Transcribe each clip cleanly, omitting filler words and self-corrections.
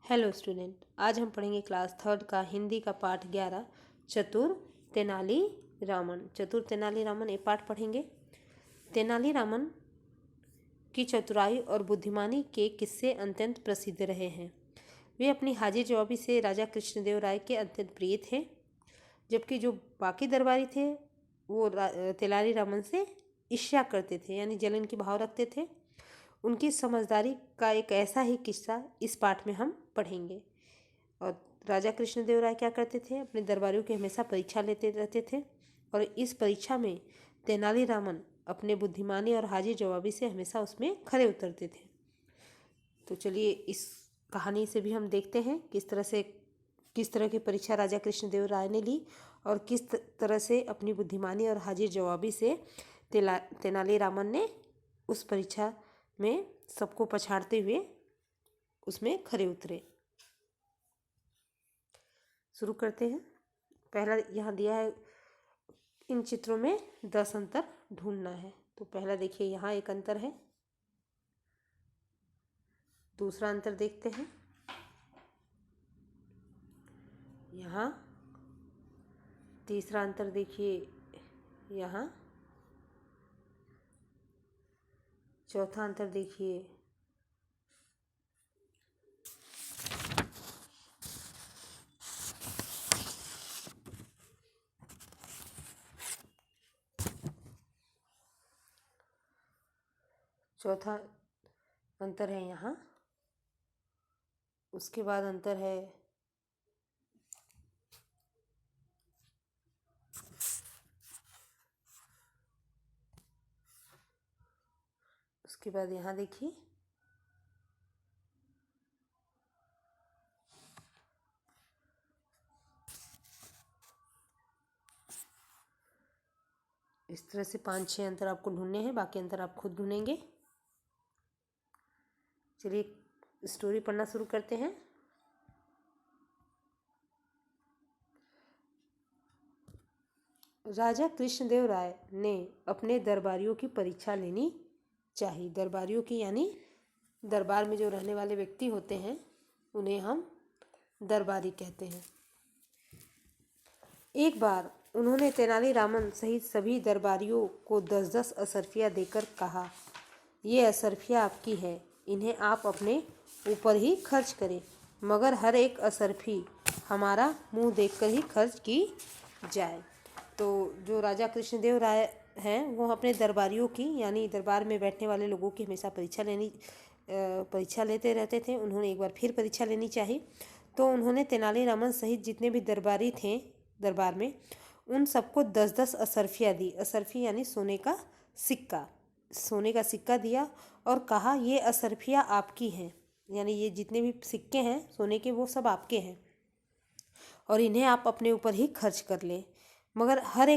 Hello student, आज हम पढ़ेंगे क्लास थर्ड का हिंदी का पाठ 11 चतुर तेनालीरामन ये पाठ पढ़ेंगे। तेनालीरामन की चतुराई और बुद्धिमानी के किस्से अत्यंत प्रसिद्ध रहे हैं। वे अपनी हाजिर जवाबी से राजा कृष्णदेव राय के अत्यंत प्रिय थे, जबकि जो बाकी दरबारी थे वो तेनालीरामन से ईर्ष्या करते थे, यानी जलन की भाव रखते थे। उनकी समझदारी का एक ऐसा ही किस्सा इस पाठ में हम पढ़ेंगे। और राजा कृष्णदेव राय क्या करते थे, अपने दरबारियों की हमेशा परीक्षा लेते रहते थे, और इस परीक्षा में तेनालीरामन अपने बुद्धिमानी और हाजिर जवाबी से हमेशा उसमें खरे उतरते थे। तो चलिए इस कहानी से भी हम देखते हैं किस तरह की परीक्षा राजा कृष्णदेव राय ने ली और किस तरह से अपनी बुद्धिमानी और हाजिर जवाबी से तेनालीरामन ने उस परीक्षा में सबको पछाड़ते हुए उसमें खरे उतरे। शुरू करते हैं। पहला यहाँ दिया है, इन चित्रों में 10 अंतर ढूंढना है। तो पहला देखिए, यहाँ एक अंतर है। दूसरा अंतर देखते हैं, यहाँ। तीसरा अंतर देखिए यहाँ। चौथा अंतर देखिए चौथा अंतर है यहाँ। उसके बाद अंतर है उसके बाद यहाँ देखिए। इस तरह से 5-6 अंतर आपको ढूंढने हैं, बाकी अंतर आप खुद ढूंढेंगे। चलिए स्टोरी पढ़ना शुरू करते हैं। राजा कृष्णदेव राय ने अपने दरबारियों की परीक्षा लेनी चाहिए। दरबारियों की यानी दरबार में जो रहने वाले व्यक्ति होते हैं उन्हें हम दरबारी कहते हैं। एक बार उन्होंने तेनालीरामन सहित सभी दरबारियों को 10-10 असरफियाँ देकर कहा, ये असरफियाँ आपकी है, इन्हें आप अपने ऊपर ही खर्च करें, मगर हर एक असरफी हमारा मुंह देखकर ही खर्च की जाए। तो जो राजा कृष्णदेव राय हैं वो अपने दरबारियों की यानी दरबार में बैठने वाले लोगों की हमेशा परीक्षा लेते रहते थे। उन्होंने एक बार फिर परीक्षा लेनी चाहिए, तो उन्होंने तेनालीरामन सहित जितने भी दरबारी थे दरबार में उन सबको 10-10 असरफियाँ दी। असरफी यानी सोने का सिक्का दिया और कहा, ये असरफियाँ आपकी हैं, यानी ये जितने भी सिक्के हैं सोने के वो सब आपके हैं और इन्हें आप अपने ऊपर ही खर्च कर लें, मगर हर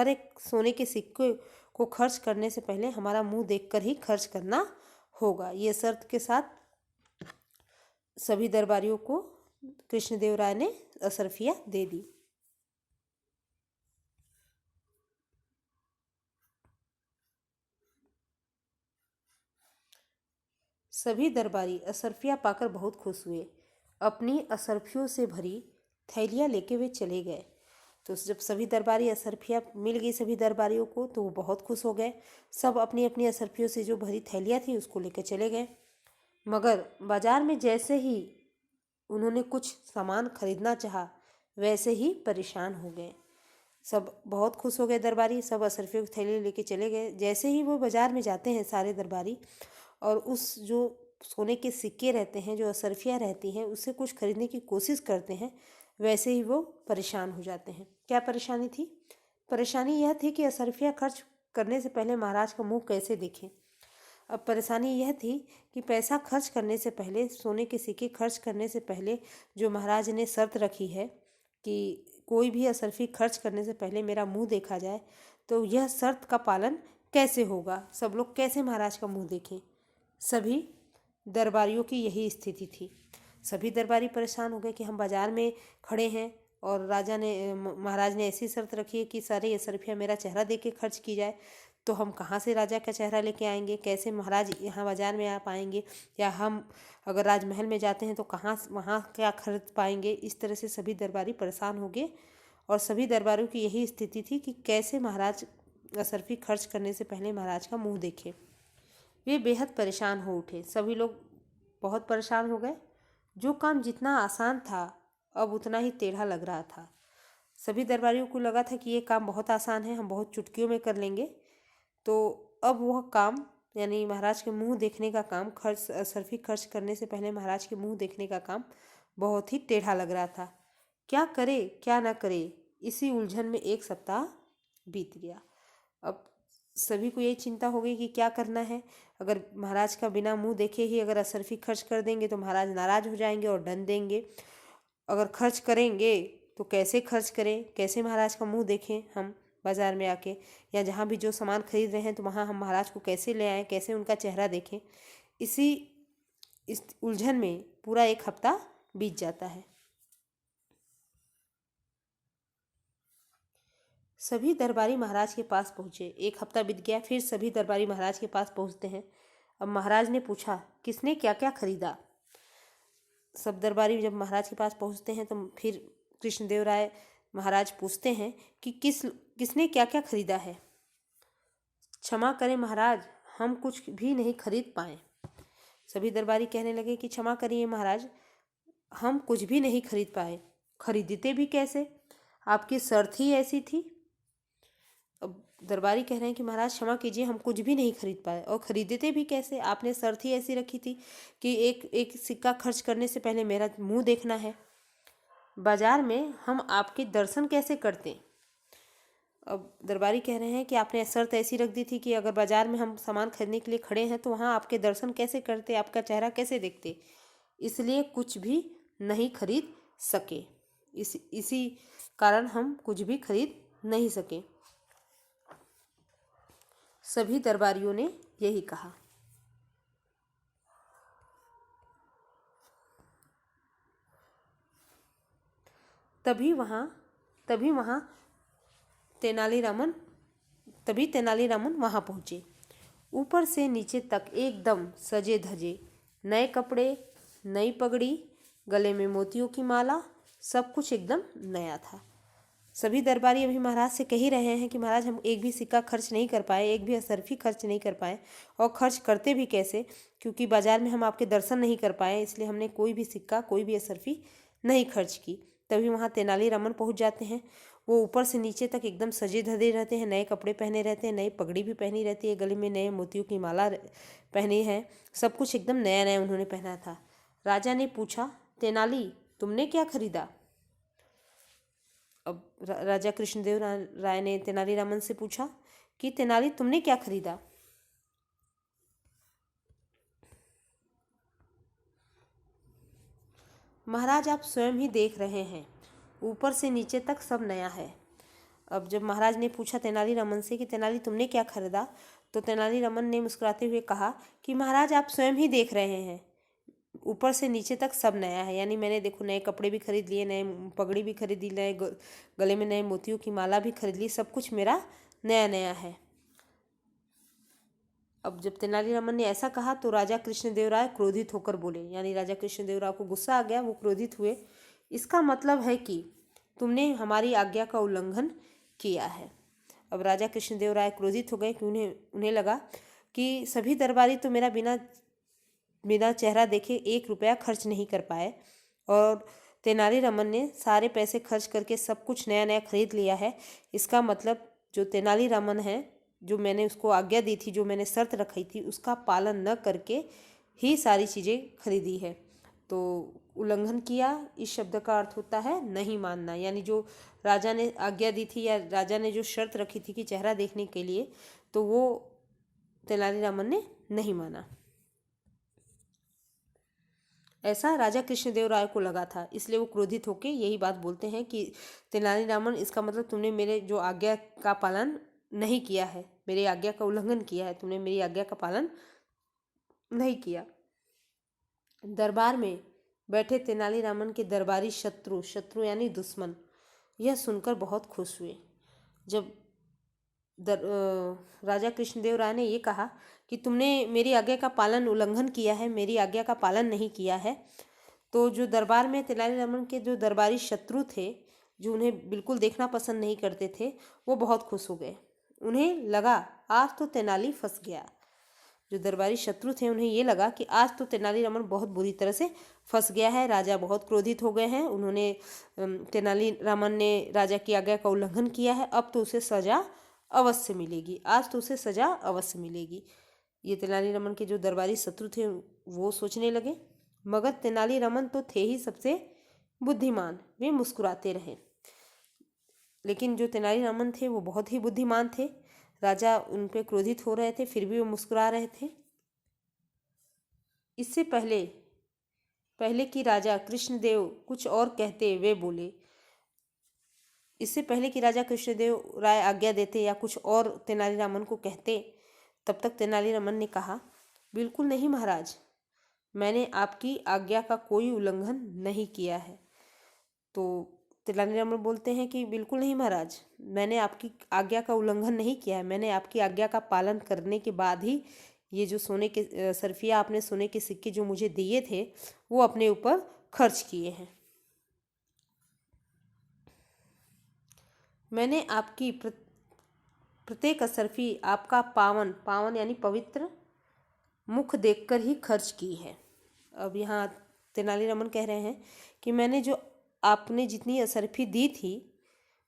एक सोने के सिक्के को खर्च करने से पहले हमारा मुंह देखकर ही खर्च करना होगा। ये शर्त के साथ सभी दरबारियों को कृष्णदेव राय ने असरफियाँ दे दी। सभी दरबारी असरफियाँ पाकर बहुत खुश हुए। अपनी असरफियों से भरी थैलियाँ लेके वे चले गए। तो जब सभी दरबारी असरफियाँ मिल गई सभी दरबारियों को तो वो बहुत खुश हो गए। सब अपनी अपनी असरफियों से जो भरी थैलियाँ थी उसको लेकर चले गए, मगर बाजार में जैसे ही उन्होंने कुछ सामान खरीदना चाहा वैसे ही परेशान हो गए। सब बहुत खुश हो गए दरबारी, सब असरफियों की थैली लेके चले गए। जैसे ही वो बाजार में जाते हैं सारे दरबारी और उस जो सोने के सिक्के रहते हैं, जो असरफियाँ रहती हैं, उससे कुछ खरीदने की कोशिश करते हैं, वैसे ही वो परेशान हो जाते हैं। क्या परेशानी थी? परेशानी यह थी कि असरफियाँ खर्च करने से पहले महाराज का मुंह कैसे देखें। अब परेशानी यह थी कि पैसा खर्च करने से पहले, सोने के सिक्के खर्च करने से पहले जो महाराज ने शर्त रखी है कि कोई भी असरफी खर्च करने से पहले मेरा मुंह देखा जाए, तो यह शर्त का पालन कैसे होगा? सब लोग कैसे महाराज का मुंह देखें? सभी दरबारियों की यही स्थिति थी। सभी दरबारी परेशान हो गए कि हम बाजार में खड़े हैं और महाराज ने ऐसी शर्त रखी है कि सारी असरफियाँ मेरा चेहरा देख के खर्च की जाए। तो हम कहाँ से राजा का चेहरा लेके आएंगे, कैसे महाराज यहाँ बाजार में आ पाएंगे, या हम अगर राजमहल में जाते हैं तो कहाँ वहाँ क्या खरीद पाएंगे। इस तरह से सभी दरबारी परेशान हो गए और सभी दरबारियों की यही स्थिति थी कि कैसे महाराज असरफी खर्च करने से पहले महाराज का मुंह देखे। वे बेहद परेशान हो उठे, सभी लोग बहुत परेशान हो गए। जो काम जितना आसान था अब उतना ही टेढ़ा लग रहा था। सभी दरबारियों को लगा था कि ये काम बहुत आसान है, हम बहुत चुटकियों में कर लेंगे। तो अब वह काम यानी महाराज के मुंह देखने का काम, असरफी खर्च करने से पहले महाराज के मुंह देखने का काम बहुत ही टेढ़ा लग रहा था। क्या करे क्या ना करे, इसी उलझन में एक सप्ताह बीत गया। अब सभी को यही चिंता हो गई कि क्या करना है। अगर महाराज का बिना मुंह देखे ही अगर असरफी खर्च कर देंगे तो महाराज नाराज हो जाएंगे और दंड देंगे। अगर खर्च करेंगे तो कैसे खर्च करें, कैसे महाराज का मुंह देखें हम बाज़ार में आके, या जहाँ भी जो सामान खरीद रहे हैं तो वहाँ हम महाराज को कैसे ले आएँ, कैसे उनका चेहरा देखें। इस उलझन में पूरा एक हफ्ता बीत जाता है। सभी दरबारी महाराज के पास पहुँचे। एक हफ्ता बीत गया, फिर सभी दरबारी महाराज के पास पहुँचते हैं। अब महाराज ने पूछा किसने क्या क्या खरीदा। सब दरबारी जब महाराज के पास पहुँचते हैं तो फिर कृष्णदेव राय महाराज पूछते हैं कि किसने क्या क्या खरीदा है। क्षमा करें महाराज, हम कुछ भी नहीं खरीद पाए। सभी दरबारी कहने लगे कि क्षमा करिए महाराज, हम कुछ भी नहीं खरीद पाए। खरीदते भी कैसे, आपकी शर्त ही ऐसी थी। अब दरबारी कह रहे हैं कि महाराज क्षमा कीजिए, हम कुछ भी नहीं खरीद पाए। और खरीदते भी कैसे, आपने शर्त ही ऐसी रखी थी कि एक एक सिक्का खर्च करने से पहले मेरा मुंह देखना है। बाजार में हम आपके दर्शन कैसे करते। अब दरबारी कह रहे हैं कि आपने शर्त ऐसी रख दी थी कि अगर बाजार में हम सामान खरीदने के लिए खड़े हैं तो वहाँ आपके दर्शन कैसे करते, आपका चेहरा कैसे देखते, इसलिए कुछ भी नहीं खरीद सके। इसी कारण हम कुछ भी खरीद नहीं सके। सभी दरबारियों ने यही कहा। तभी वहाँ तेनालीरामन वहाँ पहुँचे। ऊपर से नीचे तक एकदम सजे धजे, नए कपड़े, नई पगड़ी, गले में मोतियों की माला, सब कुछ एकदम नया था। सभी दरबारी अभी महाराज से कह ही रहे हैं कि महाराज हम एक भी सिक्का खर्च नहीं कर पाए, एक भी असरफी खर्च नहीं कर पाए, और खर्च करते भी कैसे, क्योंकि बाजार में हम आपके दर्शन नहीं कर पाए, इसलिए हमने कोई भी सिक्का कोई भी असरफी नहीं खर्च की। तभी वहाँ तेनालीरामन पहुँच जाते हैं। वो ऊपर से नीचे तक एकदम सजे धजे रहते हैं, नए कपड़े पहने रहते हैं, नई पगड़ी भी पहनी रहती है, गले में नए मोतियों की माला पहनी है, सब कुछ एकदम नया नया उन्होंने पहना था। राजा ने पूछा, तेनाली तुमने क्या खरीदा। अब राजा कृष्णदेव राय ने तेनालीरामन से पूछा कि तेनाली तुमने क्या खरीदा। महाराज आप स्वयं ही देख रहे हैं, ऊपर से नीचे तक सब नया है। अब जब महाराज ने पूछा तेनालीरामन से कि तेनाली तुमने क्या खरीदा, तो तेनालीरामन ने मुस्कुराते हुए कहा कि महाराज आप स्वयं ही देख रहे हैं, ऊपर से नीचे तक सब नया है। यानी मैंने देखो नए कपड़े भी खरीद लिए, नए पगड़ी भी खरीद ली, नए गले में नए मोतियों की माला भी खरीद ली, सब कुछ मेरा नया नया है। अब जब तेनालीरामन ने ऐसा कहा तो राजा कृष्णदेव राय क्रोधित होकर बोले, यानी राजा कृष्णदेव राय को गुस्सा आ गया, वो क्रोधित हुए। इसका मतलब है कि तुमने हमारी आज्ञा का उल्लंघन किया है। अब राजा कृष्णदेव राय क्रोधित हो गए कि उन्हें लगा कि सभी दरबारी तो मेरा बिना चेहरा देखे 1 रुपया खर्च नहीं कर पाए, और तेनालीरामन ने सारे पैसे खर्च करके सब कुछ नया नया खरीद लिया है। इसका मतलब जो तेनालीरामन है, जो मैंने उसको आज्ञा दी थी, जो मैंने शर्त रखी थी, उसका पालन न करके ही सारी चीज़ें खरीदी है। तो उल्लंघन किया, इस शब्द का अर्थ होता है नहीं मानना। यानी जो राजा ने आज्ञा दी थी या राजा ने जो शर्त रखी थी कि चेहरा देखने के लिए, तो वो तेनालीरामन ने नहीं माना। ऐसा राजा कृष्णदेव राय को लगा था, इसलिए वो क्रोधित होकर यही बात बोलते हैं कि तेनालीरामन इसका मतलब तुमने मेरे जो आज्ञा का पालन नहीं किया है, मेरी आज्ञा का उल्लंघन किया है, तुमने मेरी आज्ञा का पालन नहीं किया। दरबार में बैठे तेनालीरामन के दरबारी शत्रु यानी दुश्मन यह सुनकर बहुत खुश हुए। राजा कृष्णदेव राय ने ये कहा कि तुमने मेरी आज्ञा का पालन उल्लंघन किया है, मेरी आज्ञा का पालन नहीं किया है। तो जो दरबार में तेनालीरामन के जो दरबारी शत्रु थे, जो उन्हें बिल्कुल देखना पसंद नहीं करते थे, वो बहुत खुश हो गए। उन्हें लगा आज तो तेनाली फंस गया। जो दरबारी शत्रु थे उन्हें ये लगा कि आज तो तेनालीरामन बहुत बुरी तरह से फंस गया है। राजा बहुत क्रोधित हो गए हैं, उन्होंने तेनालीरामन ने राजा की आज्ञा का उल्लंघन किया है, अब तो उसे सजा अवश्य मिलेगी, आज तो उसे सजा अवश्य मिलेगी। ये तेनालीरामन के जो दरबारी शत्रु थे वो सोचने लगे, मगर तेनालीरामन तो थे ही सबसे बुद्धिमान। वे मुस्कुराते रहे, लेकिन जो तेनालीरामन थे वो बहुत ही बुद्धिमान थे। राजा उन पे क्रोधित हो रहे थे, फिर भी वो मुस्कुरा रहे थे। इससे पहले कि राजा कृष्णदेव कुछ और कहते, वे बोले। इससे पहले कि राजा कृष्णदेव राय आज्ञा देते या कुछ और तेनालीरामन को कहते, तब तक तेनालीरामन ने कहा, बिल्कुल नहीं महाराज, मैंने आपकी आज्ञा का कोई उल्लंघन नहीं किया है। तो तेनालीरामन बोलते हैं कि बिल्कुल नहीं महाराज, मैंने आपकी आज्ञा का उल्लंघन नहीं किया है, मैंने आपकी आज्ञा का पालन करने के बाद ही ये जो सोने के सरफिया, आपने सोने के सिक्के जो मुझे दिए थे वो अपने ऊपर खर्च किए हैं। मैंने आपकी प्रत्येक असरफी आपका पावन यानी पवित्र मुख देखकर ही खर्च की है। अब यहाँ तेनालीरामन कह रहे हैं कि मैंने जो आपने जितनी असरफी दी थी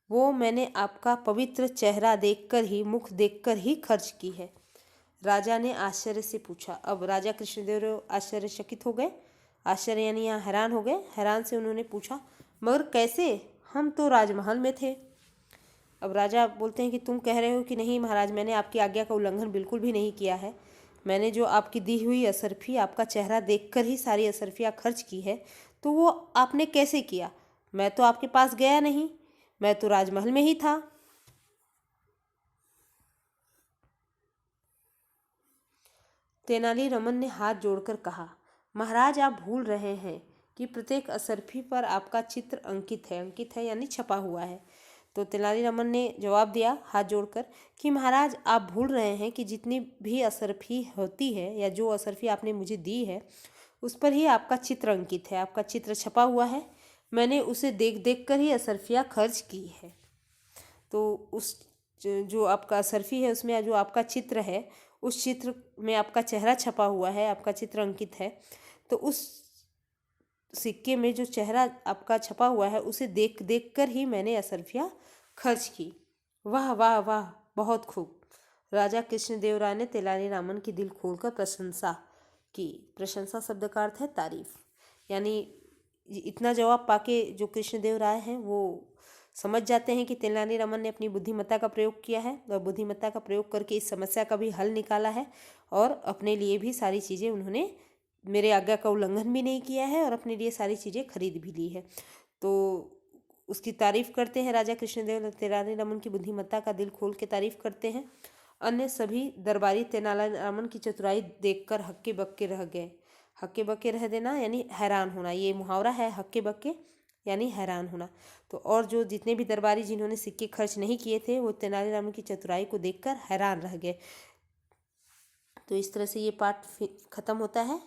वो मैंने आपका पवित्र चेहरा देखकर ही, मुख देखकर ही खर्च की है। राजा ने आश्चर्य से पूछा। अब राजा कृष्णदेव आश्चर्यचकित हो गए, आश्चर्य यानी यहाँ हैरान हो गए। हैरान से उन्होंने पूछा, मगर कैसे, हम तो राजमहल में थे। अब राजा बोलते हैं कि तुम कह रहे हो कि नहीं महाराज, मैंने आपकी आज्ञा का उल्लंघन बिल्कुल भी नहीं किया है, मैंने जो आपकी दी हुई असरफी, आपका चेहरा देखकर ही सारी असरफियाँ खर्च की है, तो वो आपने कैसे किया? मैं तो आपके पास गया नहीं, मैं तो राजमहल में ही था। तेनालीरामन ने हाथ जोड़कर कहा, महाराज आप भूल रहे हैं कि प्रत्येक असरफी पर आपका चित्र अंकित है यानी छपा हुआ है। तो तेनालीरामन ने जवाब दिया हाथ जोड़कर कि महाराज आप भूल रहे हैं कि जितनी भी असरफी होती है या जो असरफी आपने मुझे दी है उस पर ही आपका चित्र अंकित है, आपका चित्र छपा हुआ है, मैंने उसे देख देख कर ही असरफियाँ खर्च की है। तो उस जो आपका असरफी है उसमें जो आपका चित्र है, उस चित्र में आपका चेहरा छपा हुआ है, आपका चित्र अंकित है, तो उस सिक्के में जो चेहरा आपका छपा हुआ है उसे देख देख कर ही मैंने असरफियाँ खर्च की। वाह वाह वाह, बहुत खूब। राजा कृष्णदेव राय ने तेनालीरामन की दिल खोलकर प्रशंसा की। प्रशंसा शब्द का अर्थ है तारीफ, यानी इतना जवाब पाके जो कृष्णदेव राय हैं वो समझ जाते हैं कि तेनालीरामन ने अपनी बुद्धिमत्ता का प्रयोग किया है और बुद्धिमत्ता का प्रयोग करके इस समस्या का भी हल निकाला है और अपने लिए भी सारी चीज़ें उन्होंने, मेरे आज्ञा का उल्लंघन भी नहीं किया है और अपने लिए सारी चीज़ें खरीद भी ली है। तो उसकी तारीफ़ करते हैं राजा कृष्णदेव, तेनालीरामन की बुद्धिमत्ता का दिल खोल के तारीफ़ करते हैं। अन्य सभी दरबारी तेनालीरामन की चतुराई देखकर हक्के बक्के रह गए। हक्के बक्के रह देना यानी हैरान होना, ये मुहावरा है, हक्के बक्के यानी हैरान होना। तो और जो जितने भी दरबारी जिन्होंने सिक्के खर्च नहीं किए थे वो तेनालीरामन की चतुराई को देखकर हैरान रह गए। तो इस तरह से ये पाठ खत्म होता है।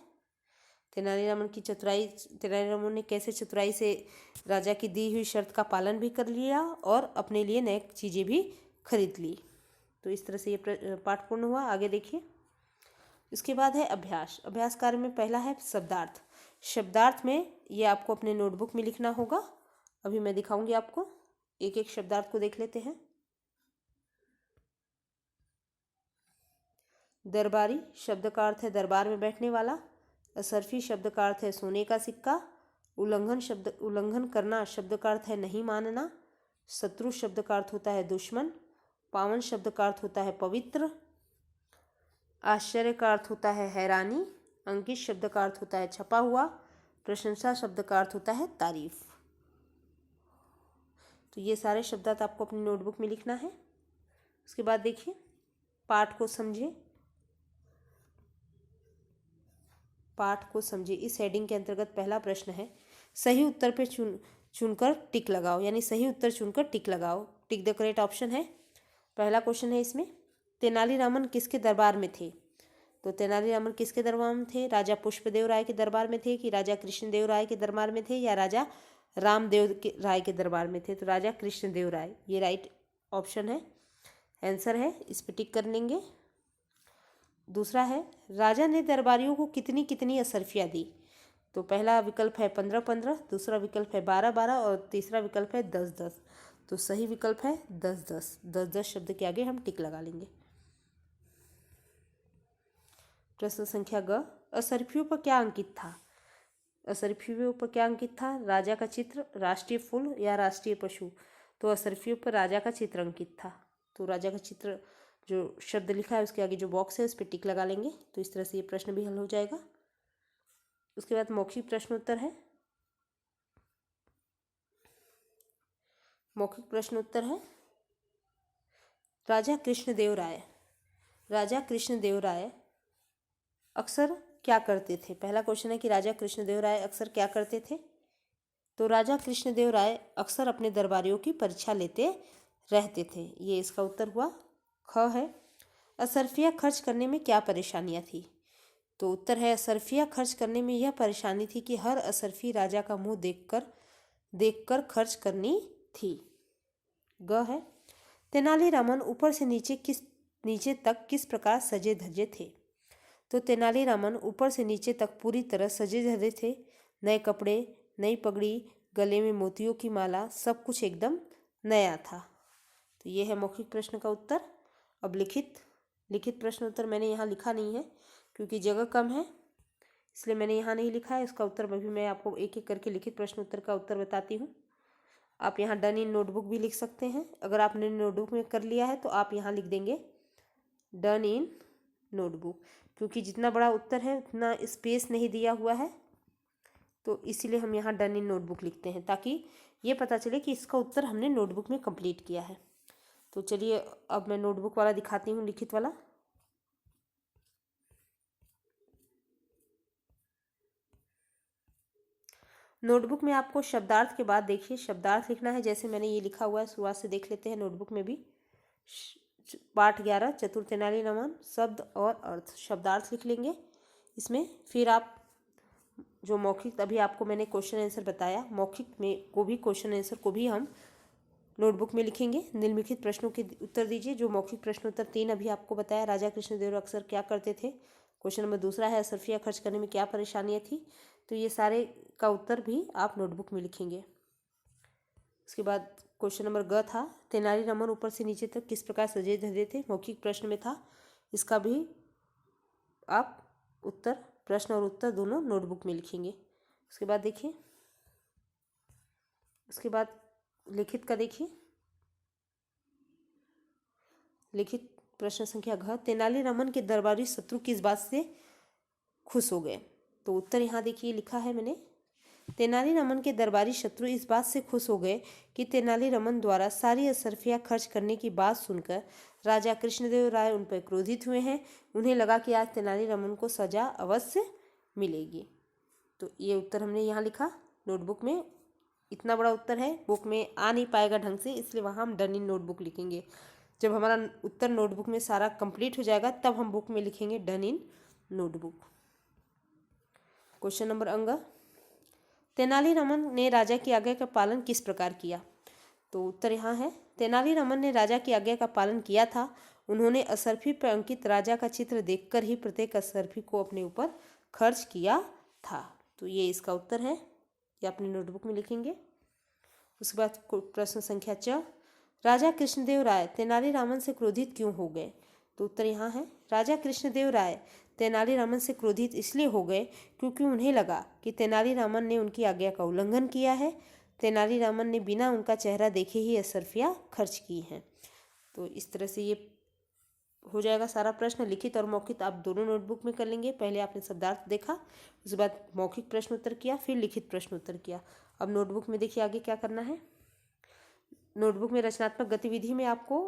तेनालीरामन की चतुराई, तेनालीरामन ने कैसे चतुराई से राजा की दी हुई शर्त का पालन भी कर लिया और अपने लिए नई चीज़ें भी खरीद ली। तो इस तरह से ये पाठ पूर्ण हुआ। आगे देखिए, इसके बाद है अभ्यास। अभ्यास कार्य में पहला है शब्दार्थ। शब्दार्थ में ये आपको अपने नोटबुक में लिखना होगा। अभी मैं दिखाऊंगी आपको, एक एक शब्दार्थ को देख लेते हैं। दरबारी शब्द का अर्थ है दरबार में बैठने वाला। असरफी शब्द का अर्थ है सोने का सिक्का। उल्लंघन करना शब्द का अर्थ है नहीं मानना। शत्रु शब्द का अर्थ होता है दुश्मन। पावन शब्द का अर्थ होता है पवित्र। आश्चर्य का अर्थ होता है हैरानी। अंकित शब्द का अर्थ होता है छपा हुआ। प्रशंसा शब्द का अर्थ होता है तारीफ। तो ये सारे शब्दार्थ आपको अपनी नोटबुक में लिखना है। उसके बाद देखिए, पाठ को समझिए। पाठ को समझिए इस हेडिंग के अंतर्गत पहला प्रश्न है, सही उत्तर पे चुनकर टिक लगाओ, यानी सही उत्तर चुनकर टिक लगाओ। टिक द करेक्ट ऑप्शन है पहला क्वेश्चन है इसमें, तेनालीरामन किसके दरबार में थे? तो तेनालीरामन किसके दरबार में थे? राजा पुष्पदेव राय के दरबार में थे कि राजा कृष्णदेव राय के दरबार में थे या राजा रामदेव राय के दरबार में थे? तो राजा कृष्णदेव राय, ये राइट ऑप्शन है, आंसर है, इस पर टिक कर लेंगे। दूसरा है, राजा ने दरबारियों को कितनी कितनी असरफियाँ दी? तो पहला विकल्प है 15-15, दूसरा विकल्प है 12-12 और तीसरा विकल्प है 10-10। तो सही विकल्प है 10-10। 10-10 शब्द के आगे हम टिक लगा लेंगे। प्रश्न संख्या ग, असरफियों पर क्या अंकित था? असरफियों पर क्या अंकित था? राजा का चित्र, राष्ट्रीय फूल या राष्ट्रीय पशु? तो असरफियों पर राजा का चित्र अंकित था। तो राजा का चित्र जो शब्द लिखा है उसके आगे जो बॉक्स है उस पर टिक लगा लेंगे। तो इस तरह से ये प्रश्न भी हल हो जाएगा। उसके बाद मौखिक प्रश्नोत्तर है। मौखिक प्रश्नोत्तर है, राजा कृष्णदेव राय, राजा कृष्णदेव राय अक्सर क्या करते थे? पहला क्वेश्चन है कि राजा कृष्णदेव राय अक्सर क्या करते थे? तो राजा कृष्णदेव राय अक्सर अपने दरबारियों की परीक्षा लेते रहते थे, ये इसका उत्तर हुआ। ख है, असरफिया खर्च करने में क्या परेशानियां थी? तो उत्तर है, असरफिया खर्च करने में यह परेशानी थी कि हर असरफी राजा का मुंह देखकर खर्च करनी थी। ग है, तेनालीरामन ऊपर से नीचे तक किस प्रकार सजे धजे थे? तो तेनालीरामन ऊपर से नीचे तक पूरी तरह सजे धजे थे। नए कपड़े, नई पगड़ी, गले में मोतियों की माला, सब कुछ एकदम नया था। तो ये है मौखिक प्रश्न का उत्तर। अब लिखित प्रश्न उत्तर मैंने यहाँ लिखा नहीं है क्योंकि जगह कम है, इसलिए मैंने यहाँ नहीं लिखा है। इसका उत्तर भी मैं आपको एक एक करके लिखित प्रश्न उत्तर का उत्तर बताती हूँ। आप यहाँ डन इन नोटबुक भी लिख सकते हैं। अगर आपने नोटबुक में कर लिया है तो आप यहाँ लिख देंगे डन इन नोटबुक, क्योंकि जितना बड़ा उत्तर है उतना स्पेस नहीं दिया हुआ है, तो इसीलिए हम यहाँ डन इन नोटबुक लिखते हैं ताकि ये पता चले कि इसका उत्तर हमने नोटबुक में कंप्लीट किया है। तो चलिए अब मैं नोटबुक वाला दिखाती हूँ, लिखित वाला। नोटबुक में आपको शब्दार्थ के बाद देखिए शब्दार्थ लिखना है, जैसे मैंने ये लिखा हुआ है, शुरुआत से देख लेते हैं नोटबुक में भी। पाठ 11 चतुर तेनालीरामन, शब्द और अर्थ, शब्दार्थ लिख लेंगे इसमें। फिर आप जो मौखिक अभी आपको मैंने क्वेश्चन आंसर बताया, मौखिक में को भी क्वेश्चन आंसर को भी हम नोटबुक में लिखेंगे। निम्नलिखित प्रश्नों के उत्तर दीजिए। जो मौखिक प्रश्नोत्तर 3 अभी आपको बताया, राजा कृष्णदेव अक्सर क्या करते थे। क्वेश्चन नंबर दूसरा है, असरफिया खर्च करने में क्या परेशानियाँ थी। तो ये सारे का उत्तर भी आप नोटबुक में लिखेंगे। उसके बाद क्वेश्चन नंबर ग था, तेनालीरामन ऊपर से नीचे तक किस प्रकार सजे धजे थे, मौखिक प्रश्न में था। इसका भी आप उत्तर, प्रश्न और उत्तर दोनों नोटबुक में लिखेंगे। उसके बाद देखिए, उसके बाद लिखित का देखिए, लिखित प्रश्न संख्या घ, तेनालीरामन के दरबारी शत्रु किस बात से खुश हो गए। तो उत्तर यहाँ देखिए लिखा है मैंने, तेनालीरामन के दरबारी शत्रु इस बात से खुश हो गए कि तेनालीरामन द्वारा सारी असरफियाँ खर्च करने की बात सुनकर राजा कृष्णदेव राय उन पर क्रोधित हुए हैं। उन्हें लगा कि आज तेनालीरामन को सजा अवश्य मिलेगी। तो ये उत्तर हमने यहाँ लिखा नोटबुक में। इतना बड़ा उत्तर है, बुक में आ नहीं पाएगा ढंग से, इसलिए वहाँ हम डन इन नोटबुक लिखेंगे। जब हमारा उत्तर नोटबुक में सारा कंप्लीट हो जाएगा तब हम बुक में लिखेंगे done in notebook. Question number अंग, तेनालीरामन ने राजा की आज्ञा का पालन किस प्रकार किया। तो उत्तर यहाँ है, तेनालीरामन ने राजा की आज्ञा का पालन किया था। उन्होंने असरफी पर अंकित राजा का चित्र देखकर ही प्रत्येक असरफी को अपने ऊपर खर्च किया था। तो ये इसका उत्तर है, ये अपनी नोटबुक में लिखेंगे। उसके बाद प्रश्न संख्या च, राजा कृष्णदेव राय तेनालीरामन से क्रोधित क्यों हो गए। तो उत्तर यहाँ है, राजा कृष्णदेव राय तेनालीरामन से क्रोधित इसलिए हो गए क्योंकि उन्हें लगा कि तेनालीरामन ने उनकी आज्ञा का उल्लंघन किया है। तेनालीरामन ने बिना उनका चेहरा देखे ही असरफियाँ खर्च की हैं। तो इस तरह से ये हो जाएगा सारा प्रश्न। लिखित और मौखिक आप दोनों नोटबुक में कर लेंगे। पहले आपने शब्दार्थ देखा, उसके बाद मौखिक प्रश्न उत्तर किया, फिर लिखित प्रश्न उत्तर किया। अब नोटबुक में देखिए आगे क्या करना है। नोटबुक में रचनात्मक गतिविधि में आपको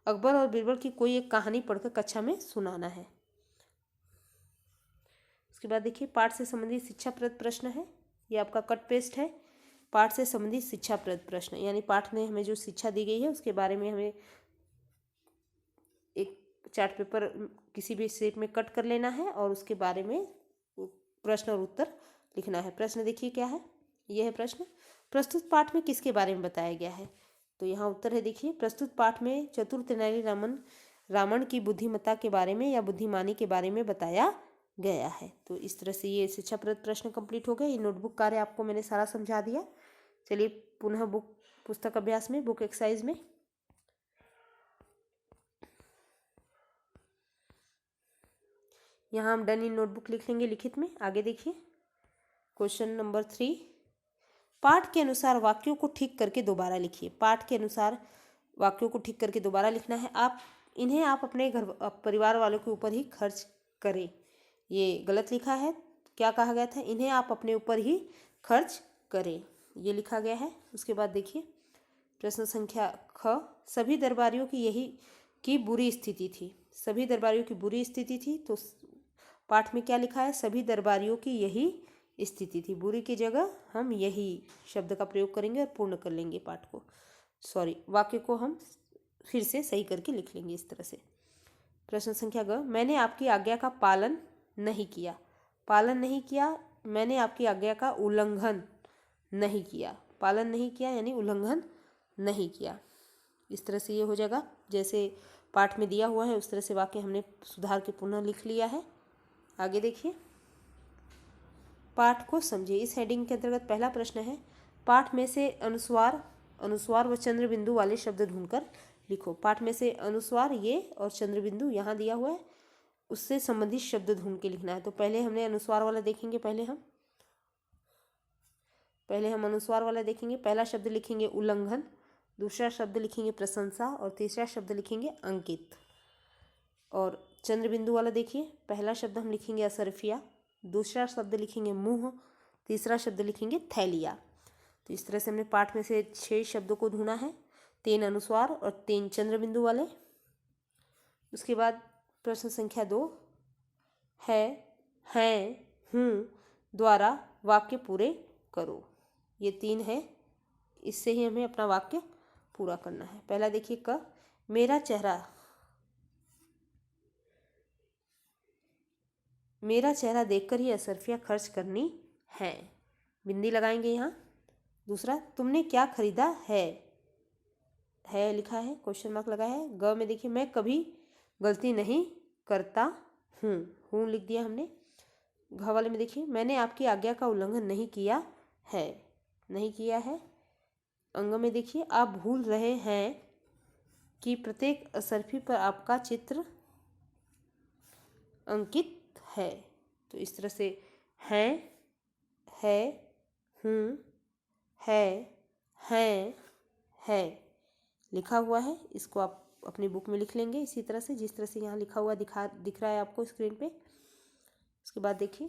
अकबर और बीरबल की कोई एक कहानी पढ़कर कक्षा में सुनाना है। उसके बाद देखिए, पाठ से संबंधित शिक्षाप्रद प्रश्न है, ये आपका कट पेस्ट है। पाठ से संबंधित शिक्षाप्रद प्रश्न, यानी पाठ में हमें जो शिक्षा दी गई है उसके बारे में हमें चार्ट पेपर किसी भी शेप में कट कर लेना है और उसके बारे में प्रश्न और उत्तर लिखना है। प्रश्न देखिए क्या है, यह है प्रश्न, प्रस्तुत पाठ में किसके बारे में बताया गया है? तो यहाँ उत्तर है, देखिए, प्रस्तुत पाठ में चतुर तेनालीरामन रावण की बुद्धिमत्ता के बारे में या बुद्धिमानी के बारे में बताया गया है। तो इस तरह से ये शिक्षाप्रद प्रश्न कंप्लीट हो गए। ये नोटबुक कार्य आपको मैंने सारा समझा दिया। चलिए पुनः पुस्तक अभ्यास में, बुक एक्सरसाइज में। यहाँ हम डन इन नोटबुक लिख लेंगे लिखित में। आगे देखिए क्वेश्चन नंबर 3, पाठ के अनुसार वाक्यों को ठीक करके दोबारा लिखिए। पाठ के अनुसार वाक्यों को ठीक करके दोबारा लिखना है। इन्हें आप अपने घर परिवार वालों के ऊपर ही खर्च करें। ये गलत लिखा है, क्या कहा गया था? इन्हें आप अपने ऊपर ही खर्च करें, ये लिखा गया है। उसके बाद देखिए प्रश्न संख्या ख, सभी दरबारियों की बुरी स्थिति थी। सभी दरबारियों की बुरी स्थिति थी, तो पाठ में क्या लिखा है? सभी दरबारियों की यही स्थिति थी। बुरी की जगह हम यही शब्द का प्रयोग करेंगे और पूर्ण कर लेंगे पाठ को, वाक्य को हम फिर से सही करके लिख लेंगे इस तरह से। प्रश्न संख्या ग, मैंने आपकी आज्ञा का पालन नहीं किया। पालन नहीं किया, मैंने आपकी आज्ञा का उल्लंघन नहीं किया। पालन नहीं किया यानी उल्लंघन नहीं किया। इस तरह से ये हो जाएगा, जैसे पाठ में दिया हुआ है उस तरह से वाक्य हमने सुधार के पुनः लिख लिया है। आगे देखिए, पाठ को समझिए। इस हेडिंग के अंतर्गत पहला प्रश्न है, पाठ में से अनुस्वार व चंद्र बिंदु वाले शब्द ढूंढकर लिखो। पाठ में से अनुस्वार ये और चंद्र बिंदु यहाँ दिया हुआ है, उससे संबंधित शब्द ढूंढ के लिखना है। तो पहले हमने अनुस्वार वाला देखेंगे। पहले हम अनुस्वार वाला देखेंगे। पहला शब्द लिखेंगे उल्लंघन, दूसरा शब्द लिखेंगे प्रशंसा और तीसरा शब्द लिखेंगे अंकित। और चंद्र बिंदु वाला देखिए, पहला शब्द हम लिखेंगे असरफिया, दूसरा शब्द लिखेंगे मुंह, तीसरा शब्द लिखेंगे थैलिया। तो इस तरह से हमने पाठ में से 6 शब्दों को ढूंढा है, 3 अनुस्वार और 3 चंद्र बिंदु वाले। उसके बाद प्रश्न संख्या 2 है, हैं, हूँ द्वारा वाक्य पूरे करो। ये 3 है, इससे ही हमें अपना वाक्य पूरा करना है। पहला देखिए क, मेरा चेहरा देखकर ही असरफिया खर्च करनी है, बिंदी लगाएंगे यहाँ। दूसरा, तुमने क्या खरीदा है लिखा है, क्वेश्चन मार्क लगा है। ग में देखिए, मैं कभी गलती नहीं करता हूँ लिख दिया हमने। घ वाले में देखिए, मैंने आपकी आज्ञा का उल्लंघन नहीं किया है। अंग में देखिए, आप भूल रहे हैं कि प्रत्येक असरफी पर आपका चित्र अंकित है। तो इस तरह से है, हूँ, है लिखा हुआ है। इसको आप अपनी बुक में लिख लेंगे इसी तरह से, जिस तरह से यहाँ लिखा हुआ दिख रहा है आपको स्क्रीन पे। उसके बाद देखिए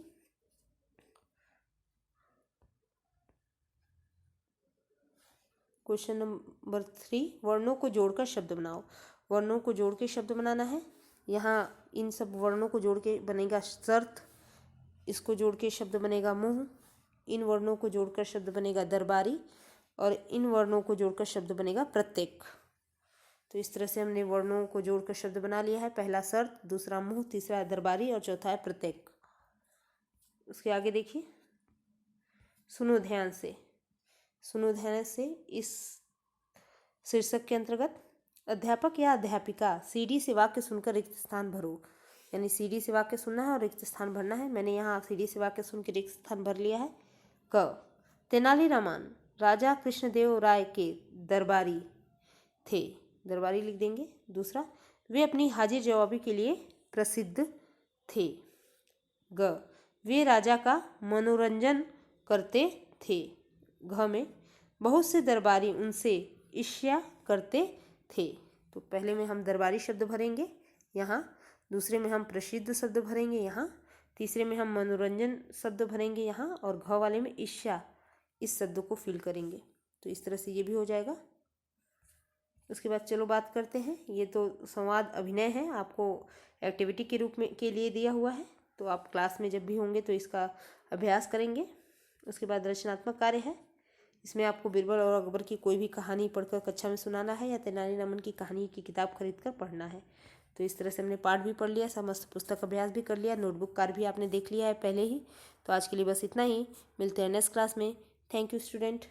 क्वेश्चन नंबर 3, वर्णों को जोड़कर शब्द बनाओ। वर्णों को जोड़ के शब्द बनाना है। यहाँ इन सब वर्णों को जोड़ के बनेगा शर्त, इसको जोड़ के शब्द बनेगा मुंह, इन वर्णों को जोड़कर शब्द बनेगा दरबारी और इन वर्णों को जोड़कर शब्द बनेगा प्रत्येक। तो इस तरह से हमने वर्णों को जोड़कर शब्द बना लिया है। पहला शर्त, दूसरा मुंह, तीसरा दरबारी और चौथा है प्रत्येक। उसके आगे देखिए, सुनो ध्यान से इस शीर्षक के अंतर्गत अध्यापक या अध्यापिका सीडी से वाक्य सुनकर रिक्त स्थान भरो। यानी सीडी से वाक्य सुनना है और रिक्त स्थान भरना है। मैंने यहाँ सीडी से वाक्य सुन के रिक्त स्थान भर लिया है। क, तेनालीरामन राजा कृष्णदेव राय के दरबारी थे, दरबारी लिख देंगे। दूसरा, वे अपनी हाजिर जवाबी के लिए प्रसिद्ध थे। ग, वे राजा का मनोरंजन करते थे। घ में, बहुत से दरबारी उनसे ईर्ष्या करते थे। तो पहले में हम दरबारी शब्द भरेंगे यहाँ, दूसरे में हम प्रसिद्ध शब्द भरेंगे यहाँ, तीसरे में हम मनोरंजन शब्द भरेंगे यहाँ और घ वाले में ईर्ष्या इस शब्द को फिल करेंगे। तो इस तरह से ये भी हो जाएगा। उसके बाद चलो बात करते हैं, ये तो संवाद अभिनय है, आपको एक्टिविटी के रूप में के लिए दिया हुआ है, तो आप क्लास में जब भी होंगे तो इसका अभ्यास करेंगे। उसके बाद रचनात्मक कार्य है, इसमें आपको बीरबल और अकबर की कोई भी कहानी पढ़कर कक्षा में सुनाना है या तेनालीरामन की कहानी की किताब खरीद कर पढ़ना है। तो इस तरह से हमने पाठ भी पढ़ लिया, समस्त पुस्तक अभ्यास भी कर लिया, नोटबुक कार्य भी आपने देख लिया है पहले ही। तो आज के लिए बस इतना ही, मिलते हैं नेक्स्ट क्लास में। Thank you student.